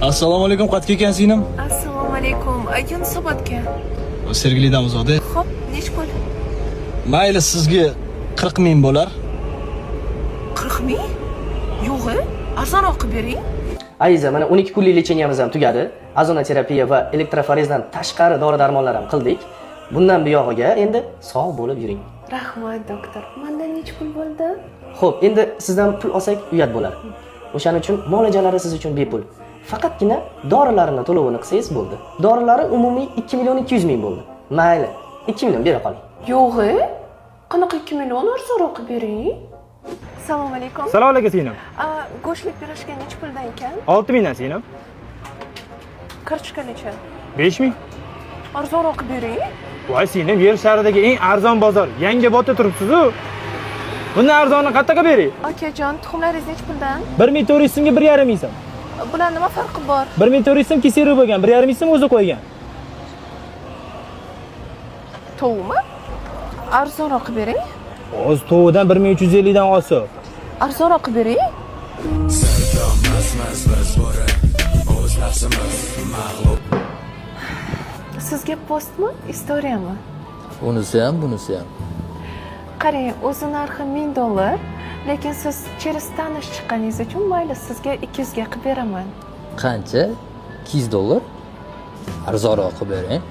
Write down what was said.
Assalomu alaykum, qayerga ekansiz singlim? Assalomu alaykum. Yunusobodga. Sergelidan uzoqda. Xo'p, nech pul? Mayli, sizga 40 ming bo'lar. 40 ming? Yo'q-e, arzonroq qilib bering. Ayiza, mana 12 kunlik lecheniyamiz ham tugadi. Azonoterapiya va elektroforezdan tashqari dori-darmonlar ham qildik. Bundan buyog'iga endi sog' bo'lib yuring. Rahmat, doktor. Mendan nech pul bo'ldi? Xo'p, endi sizdan pul olsak uyat bo'lar. O'shaning uchun muolajalari siz uchun bepul. Faqatgina dorilarini to'lovini qilsangiz bo'ldi. Dorilari umumiy 2 million 200 ming bo'ldi. Mayli, 2 million bera qoling. Yo'q-e, qanaqa 2 million arzonroq qilib bering? Assalomu alaykum. Assalomu alaykum singlim. Go'shtli pirojka nech puldan ekan? 6 mingdan singlim. Kartoshka necha? 5 ming. Arzonroq qilib bering. Voy singlim, yer sharidagi eng arzon bozor. Yangiobodda turibsiz-ku. Bundan arzonni qayerga beray? Akajon, tuxumlaringiz nech puldan? 1400 so'mga 1,5 ming so'm. Bular nima farqi bor? 1400 so'm kesiri bo'lgan, 1,5 ming so'm o'zi qo'ygan. To'g'rimi? Arzonroq qilib bering. O'z to'vidan 1350 dan olsa. Arzonroq qilib bering. Sizga postmi, istoriyami? Unisi ham, bunisi ham. Qarang, o'zi narxi $1000, lekin siz через tanish chiqqaningiz uchun mayli sizga 200 ga qilib beraman. Qancha? $200? Arzonroq qilib bering.